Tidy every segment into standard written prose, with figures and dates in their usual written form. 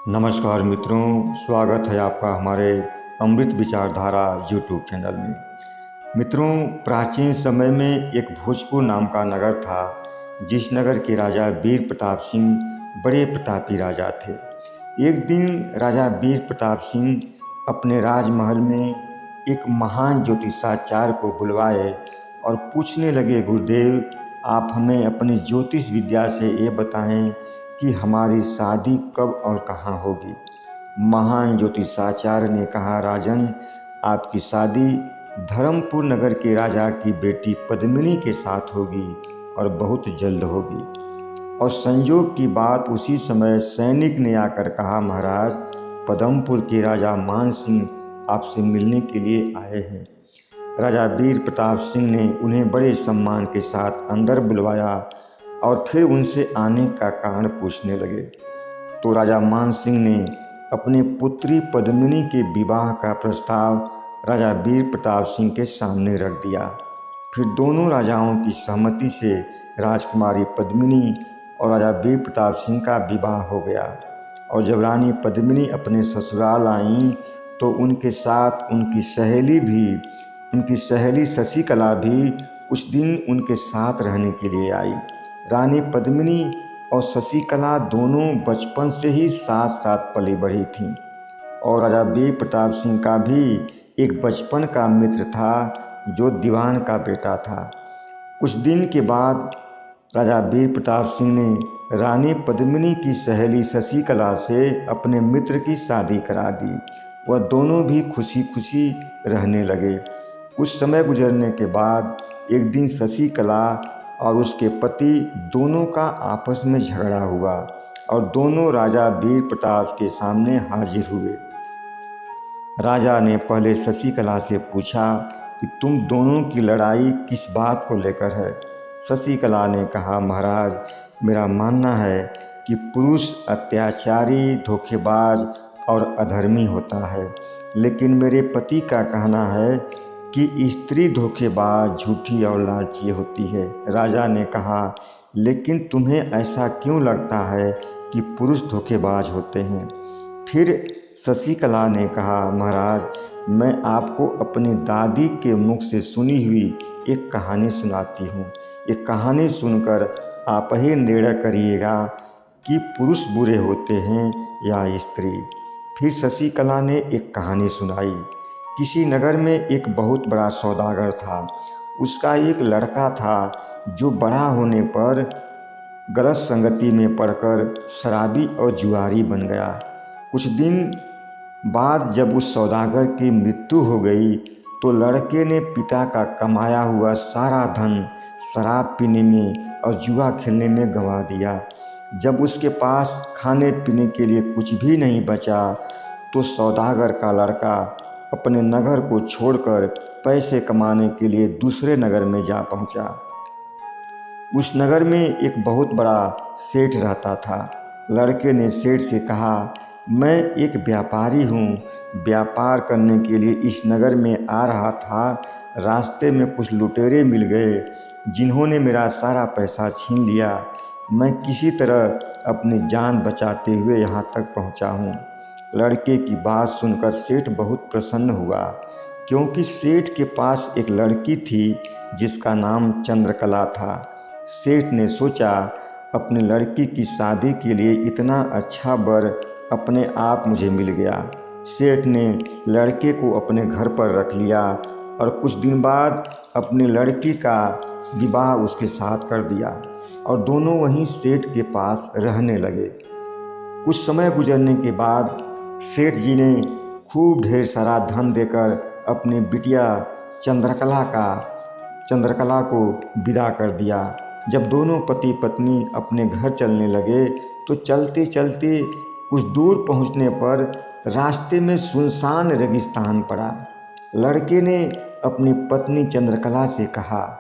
नमस्कार मित्रों, स्वागत है आपका हमारे अमृत विचारधारा यूट्यूब चैनल में। मित्रों, प्राचीन समय में एक भोजपुर नाम का नगर था, जिस नगर के राजा वीर प्रताप सिंह बड़े प्रतापी राजा थे। एक दिन राजा वीर प्रताप सिंह अपने राजमहल में एक महान ज्योतिषाचार्य को बुलवाए और पूछने लगे, गुरुदेव, आप हमें अपनी ज्योतिष विद्या से ये बताएं कि हमारी शादी कब और कहाँ होगी। महान ज्योतिषाचार्य ने कहा, राजन, आपकी शादी धर्मपुर नगर के राजा की बेटी पद्मिनी के साथ होगी और बहुत जल्द होगी। और संयोग की बात उसी समय सैनिक ने आकर कहा, महाराज, पदमपुर के राजा मान सिंह आपसे मिलने के लिए आए हैं। राजा वीर प्रताप सिंह ने उन्हें बड़े सम्मान के साथ अंदर बुलवाया और फिर उनसे आने का कारण पूछने लगे। तो राजा मान सिंह ने अपनी पुत्री पद्मिनी के विवाह का प्रस्ताव राजा वीर प्रताप सिंह के सामने रख दिया। फिर दोनों राजाओं की सहमति से राजकुमारी पद्मिनी और राजा वीर प्रताप सिंह का विवाह हो गया। और जब रानी पद्मिनी अपने ससुराल आईं तो उनके साथ उनकी सहेली शशिकला भी उस दिन उनके साथ रहने के लिए आई। रानी पद्मिनी और शशिकला दोनों बचपन से ही साथ साथ पली बढ़ी थीं। और राजा वीर प्रताप सिंह का भी एक बचपन का मित्र था, जो दीवान का बेटा था। कुछ दिन के बाद राजा वीर प्रताप सिंह ने रानी पद्मिनी की सहेली शशिकला से अपने मित्र की शादी करा दी। वह दोनों भी खुशी खुशी रहने लगे। कुछ समय गुजरने के बाद एक दिन शशिकला और उसके पति दोनों का आपस में झगड़ा हुआ और दोनों राजा वीर प्रताप के सामने हाजिर हुए। राजा ने पहले शशिकला से पूछा कि तुम दोनों की लड़ाई किस बात को लेकर है। शशिकला ने कहा, महाराज, मेरा मानना है कि पुरुष अत्याचारी, धोखेबाज और अधर्मी होता है, लेकिन मेरे पति का कहना है कि स्त्री धोखेबाज, झूठी और लालची होती है। राजा ने कहा, लेकिन तुम्हें ऐसा क्यों लगता है कि पुरुष धोखेबाज होते हैं? फिर शशिकला ने कहा, महाराज, मैं आपको अपनी दादी के मुख से सुनी हुई एक कहानी सुनाती हूँ। एक कहानी सुनकर आप ही निर्णय करिएगा कि पुरुष बुरे होते हैं या स्त्री। फिर शशिकला ने एक कहानी सुनाई। किसी नगर में एक बहुत बड़ा सौदागर था। उसका एक लड़का था जो बड़ा होने पर गलत संगति में पड़कर शराबी और जुआरी बन गया। कुछ दिन बाद जब उस सौदागर की मृत्यु हो गई तो लड़के ने पिता का कमाया हुआ सारा धन शराब पीने में और जुआ खेलने में गंवा दिया। जब उसके पास खाने पीने के लिए कुछ भी नहीं बचा तो सौदागर का लड़का अपने नगर को छोड़कर पैसे कमाने के लिए दूसरे नगर में जा पहुंचा। उस नगर में एक बहुत बड़ा सेठ रहता था। लड़के ने सेठ से कहा, मैं एक व्यापारी हूँ, व्यापार करने के लिए इस नगर में आ रहा था। रास्ते में कुछ लुटेरे मिल गए जिन्होंने मेरा सारा पैसा छीन लिया। मैं किसी तरह अपनी जान बचाते हुए यहाँ तक पहुँचा हूँ। लड़के की बात सुनकर सेठ बहुत प्रसन्न हुआ, क्योंकि सेठ के पास एक लड़की थी जिसका नाम चंद्रकला था। सेठ ने सोचा, अपनी लड़की की शादी के लिए इतना अच्छा वर अपने आप मुझे मिल गया। सेठ ने लड़के को अपने घर पर रख लिया और कुछ दिन बाद अपनी लड़की का विवाह उसके साथ कर दिया और दोनों वहीं सेठ के पास रहने लगे। कुछ समय गुजरने के बाद सेठ जी ने खूब ढेर सारा धन देकर अपनी बिटिया चंद्रकला को विदा कर दिया। जब दोनों पति पत्नी अपने घर चलने लगे तो चलते चलते कुछ दूर पहुंचने पर रास्ते में सुनसान रेगिस्तान पड़ा। लड़के ने अपनी पत्नी चंद्रकला से कहा,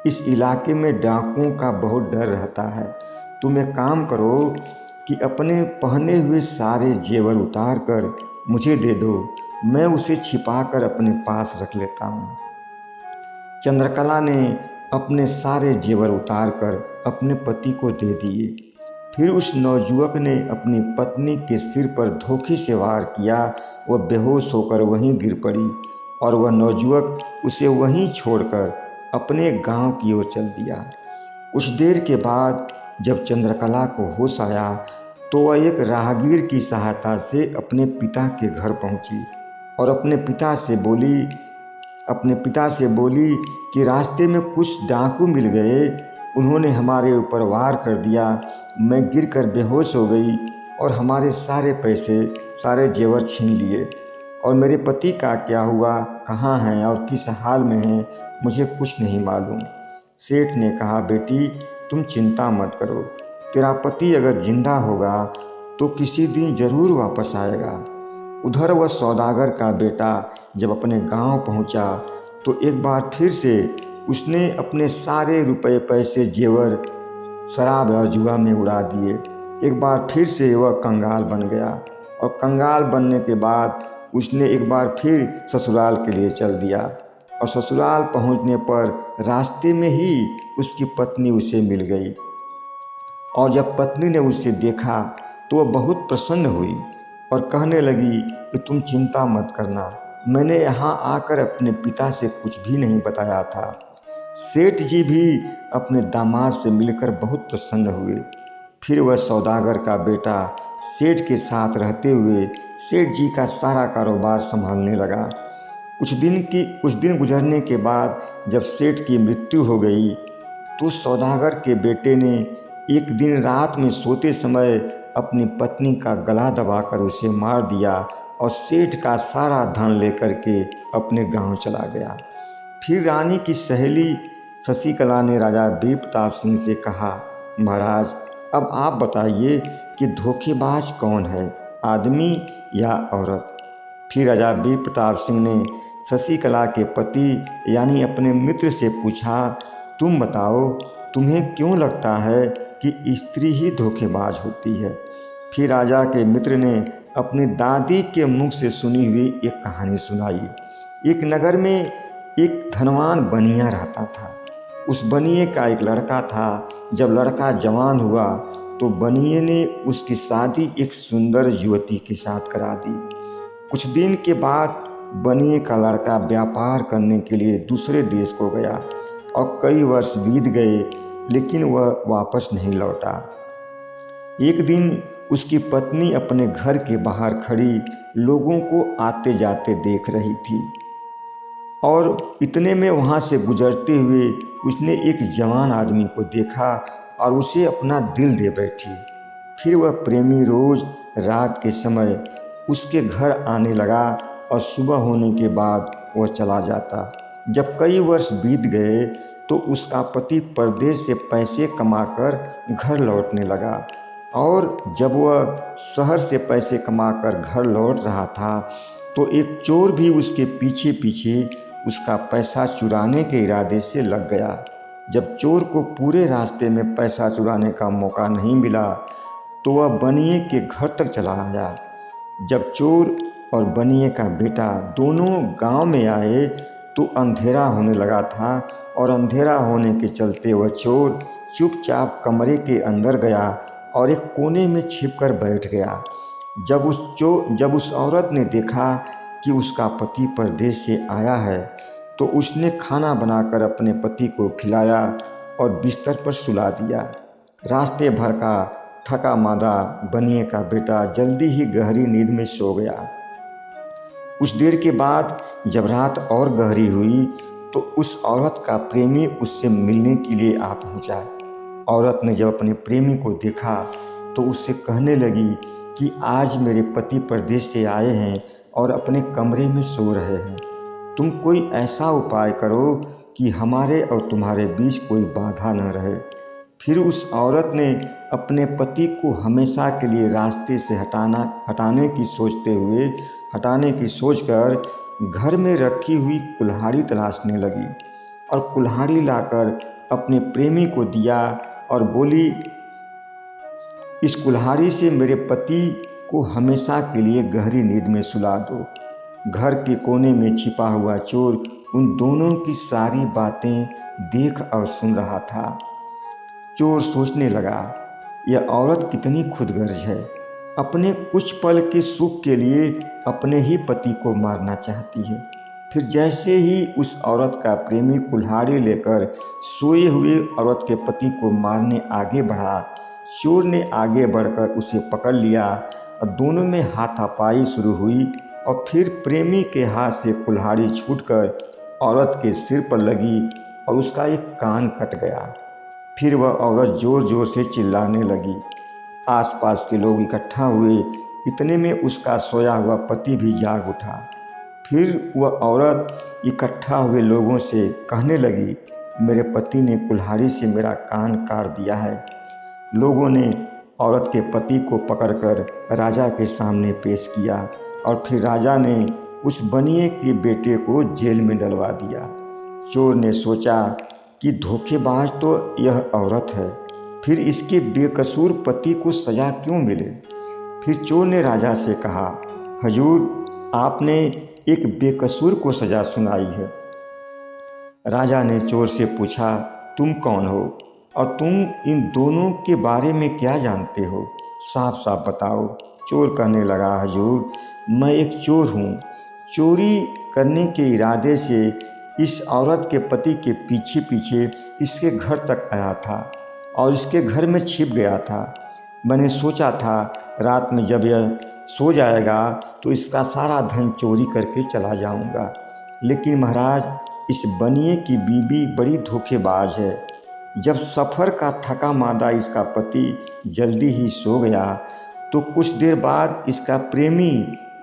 इस इलाके में डाकुओं का बहुत डर रहता है। तुम एक काम करो कि अपने पहने हुए सारे जेवर उतार कर मुझे दे दो, मैं उसे छिपाकर अपने पास रख लेता हूँ। चंद्रकला ने अपने सारे जेवर उतार कर अपने पति को दे दिए। फिर उस नौजुवक ने अपनी पत्नी के सिर पर धोखे से वार किया। वह बेहोश होकर वहीं गिर पड़ी और वह नौजुवक उसे वहीं छोड़कर अपने गांव की ओर चल दिया। कुछ देर के बाद जब चंद्रकला को होश आया तो वह एक राहगीर की सहायता से अपने पिता के घर पहुंची और अपने पिता से बोली कि रास्ते में कुछ डाकू मिल गए। उन्होंने हमारे ऊपर वार कर दिया। मैं गिरकर बेहोश हो गई और हमारे सारे पैसे, सारे जेवर छीन लिए। और मेरे पति का क्या हुआ, कहाँ हैं और किस हाल में हैं, मुझे कुछ नहीं मालूम। सेठ ने कहा, बेटी तुम चिंता मत करो। तेरा पति अगर जिंदा होगा तो किसी दिन जरूर वापस आएगा। उधर वह सौदागर का बेटा जब अपने गांव पहुंचा तो एक बार फिर से उसने अपने सारे रुपए, पैसे, जेवर शराब और जुआ में उड़ा दिए। एक बार फिर से वह कंगाल बन गया और कंगाल बनने के बाद उसने एक बार फिर ससुराल के लिए चल दिया। और ससुराल पहुंचने पर रास्ते में ही उसकी पत्नी उसे मिल गई। और जब पत्नी ने उसे देखा तो वह बहुत प्रसन्न हुई और कहने लगी कि तुम चिंता मत करना, मैंने यहाँ आकर अपने पिता से कुछ भी नहीं बताया था। सेठ जी भी अपने दामाद से मिलकर बहुत प्रसन्न हुए। फिर वह सौदागर का बेटा सेठ के साथ रहते हुए सेठ जी का सारा कारोबार संभालने लगा। कुछ दिन गुजरने के बाद जब सेठ की मृत्यु हो गई तो सौदागर के बेटे ने एक दिन रात में सोते समय अपनी पत्नी का गला दबाकर उसे मार दिया और सेठ का सारा धन लेकर के अपने गांव चला गया। फिर रानी की सहेली शशिकला ने राजा वीर प्रताप सिंह से कहा, महाराज अब आप बताइए कि धोखेबाज कौन है, आदमी या औरत। फिर राजा वीर प्रताप सिंह ने शशिकला के पति यानी अपने मित्र से पूछा, तुम बताओ तुम्हें क्यों लगता है कि स्त्री ही धोखेबाज होती है। फिर राजा के मित्र ने अपनी दादी के मुख से सुनी हुई एक कहानी सुनाई। एक नगर में एक धनवान बनिया रहता था। उस बनिए का एक लड़का था। जब लड़का जवान हुआ तो बनिए ने उसकी शादी एक सुंदर युवती के साथ करा दी। कुछ दिन के बाद बनिए का लड़का व्यापार करने के लिए दूसरे देश को गया और कई वर्ष बीत गए लेकिन वह वापस नहीं लौटा। एक दिन उसकी पत्नी अपने घर के बाहर खड़ी लोगों को आते जाते देख रही थी और इतने में वहाँ से गुजरते हुए उसने एक जवान आदमी को देखा और उसे अपना दिल दे बैठी। फिर वह प्रेमी रोज रात के समय उसके घर आने लगा और सुबह होने के बाद वह चला जाता। जब कई वर्ष बीत गए तो उसका पति परदेश से पैसे कमाकर घर लौटने लगा और जब वह शहर से पैसे कमाकर घर लौट रहा था तो एक चोर भी उसके पीछे पीछे उसका पैसा चुराने के इरादे से लग गया। जब चोर को पूरे रास्ते में पैसा चुराने का मौका नहीं मिला तो वह बनिए के घर तक चला आया। जब चोर और बनिए का बेटा दोनों गांव में आए तो अंधेरा होने लगा था और अंधेरा होने के चलते वह चोर चुपचाप कमरे के अंदर गया और एक कोने में छिपकर बैठ गया। जब उस औरत ने देखा कि उसका पति परदेश से आया है तो उसने खाना बनाकर अपने पति को खिलाया और बिस्तर पर सुला दिया। रास्ते भर का थका मादा बनिए का बेटा जल्दी ही गहरी नींद में सो गया। कुछ देर के बाद जब रात और गहरी हुई तो उस औरत का प्रेमी उससे मिलने के लिए आ पहुंचा। औरत ने जब अपने प्रेमी को देखा तो उससे कहने लगी कि आज मेरे पति परदेश से आए हैं और अपने कमरे में सो रहे हैं। तुम कोई ऐसा उपाय करो कि हमारे और तुम्हारे बीच कोई बाधा न रहे। फिर उस औरत ने अपने पति को हमेशा के लिए रास्ते से हटाने की सोचकर घर में रखी हुई कुल्हाड़ी तलाशने लगी और कुल्हाड़ी लाकर अपने प्रेमी को दिया और बोली, इस कुल्हाड़ी से मेरे पति को हमेशा के लिए गहरी नींद में सुला दो। घर के कोने में छिपा हुआ चोर उन दोनों की सारी बातें देख और सुन रहा था। चोर सोचने लगा, यह औरत कितनी खुदगर्ज है। अपने कुछ पल के सुख के लिए अपने ही पति को मारना चाहती है। फिर जैसे ही उस औरत का प्रेमी कुल्हाड़ी लेकर सोए हुए औरत के पति को मारने आगे बढ़ा, चोर ने आगे बढ़कर उसे पकड़ लिया और दोनों में हाथापाई शुरू हुई और फिर प्रेमी के हाथ से कुल्हाड़ी छूटकर औरत के सिर पर लगी और उसका एक कान कट गया। फिर वह औरत ज़ोर ज़ोर से चिल्लाने लगी। आसपास के लोग इकट्ठा हुए। इतने में उसका सोया हुआ पति भी जाग उठा। फिर वह औरत इकट्ठा हुए लोगों से कहने लगी, मेरे पति ने कुल्हाड़ी से मेरा कान काट दिया है। लोगों ने औरत के पति को पकड़कर राजा के सामने पेश किया और फिर राजा ने उस बनिए के बेटे को जेल में डलवा दिया। चोर ने सोचा कि धोखेबाज तो यह औरत है, फिर इसके बेकसूर पति को सजा क्यों मिले। फिर चोर ने राजा से कहा, हजूर, आपने एक बेकसूर को सजा सुनाई है। राजा ने चोर से पूछा, तुम कौन हो और तुम इन दोनों के बारे में क्या जानते हो, साफ साफ बताओ। चोर कहने लगा, हजूर, मैं एक चोर हूँ। चोरी करने के इरादे से इस औरत के पति के पीछे पीछे इसके घर तक आया था और इसके घर में छिप गया था। मैंने सोचा था रात में जब यह सो जाएगा तो इसका सारा धन चोरी करके चला जाऊंगा। लेकिन महाराज, इस बनिए की बीवी बड़ी धोखेबाज है। जब सफ़र का थका मांदा इसका पति जल्दी ही सो गया तो कुछ देर बाद इसका प्रेमी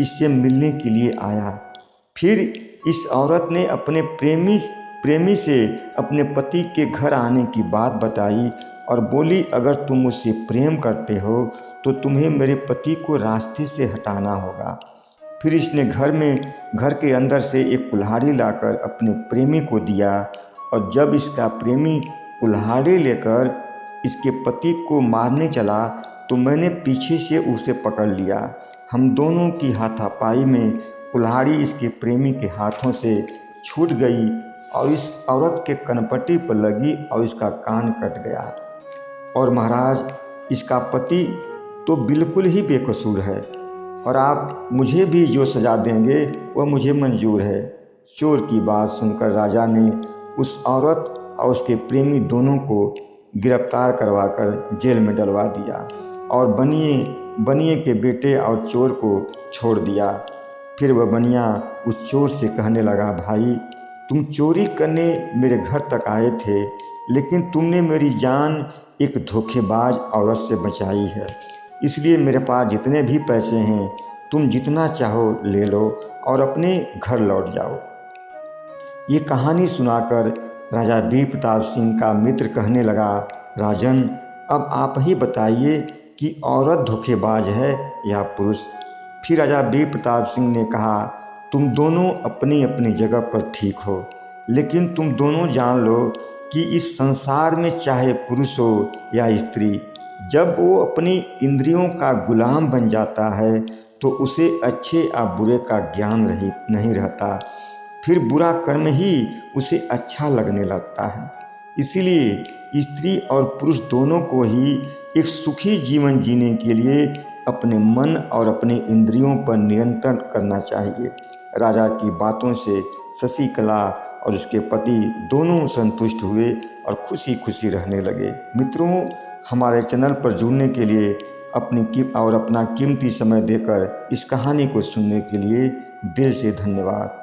इससे मिलने के लिए आया। फिर इस औरत ने अपने प्रेमी से अपने पति के घर आने की बात बताई और बोली, अगर तुम मुझसे प्रेम करते हो तो तुम्हें मेरे पति को रास्ते से हटाना होगा। फिर इसने घर के अंदर से एक कुल्हाड़ी लाकर अपने प्रेमी को दिया और जब इसका प्रेमी कुल्हाड़ी लेकर इसके पति को मारने चला तो मैंने पीछे से उसे पकड़ लिया। हम दोनों की हाथापाई में कुल्हाड़ी इसके प्रेमी के हाथों से छूट गई और इस औरत के कनपट्टी पर लगी और इसका कान कट गया। और महाराज, इसका पति तो बिल्कुल ही बेकसूर है और आप मुझे भी जो सज़ा देंगे वह मुझे मंजूर है। चोर की बात सुनकर राजा ने उस औरत और उसके प्रेमी दोनों को गिरफ्तार करवाकर जेल में डलवा दिया और बनिए के बेटे और चोर को छोड़ दिया। फिर वह बनिया उस चोर से कहने लगा, भाई, तुम चोरी करने मेरे घर तक आए थे, लेकिन तुमने मेरी जान एक धोखेबाज औरत से बचाई है। इसलिए मेरे पास जितने भी पैसे हैं तुम जितना चाहो ले लो और अपने घर लौट जाओ। ये कहानी सुनाकर राजा वीर प्रताप सिंह का मित्र कहने लगा, राजन, अब आप ही बताइए कि औरत धोखेबाज है या पुरुष। फिर राजा वीर प्रताप सिंह ने कहा, तुम दोनों अपनी अपनी जगह पर ठीक हो, लेकिन तुम दोनों जान लो कि इस संसार में चाहे पुरुष हो या स्त्री, जब वो अपनी इंद्रियों का गुलाम बन जाता है तो उसे अच्छे या बुरे का ज्ञान नहीं रहता। फिर बुरा कर्म ही उसे अच्छा लगने लगता है। इसीलिए स्त्री और पुरुष दोनों को ही एक सुखी जीवन जीने के लिए अपने मन और अपने इंद्रियों पर नियंत्रण करना चाहिए। राजा की बातों से शशिकला और उसके पति दोनों संतुष्ट हुए और खुशी खुशी रहने लगे। मित्रों, हमारे चैनल पर जुड़ने के लिए अपना कीमती समय देकर इस कहानी को सुनने के लिए दिल से धन्यवाद।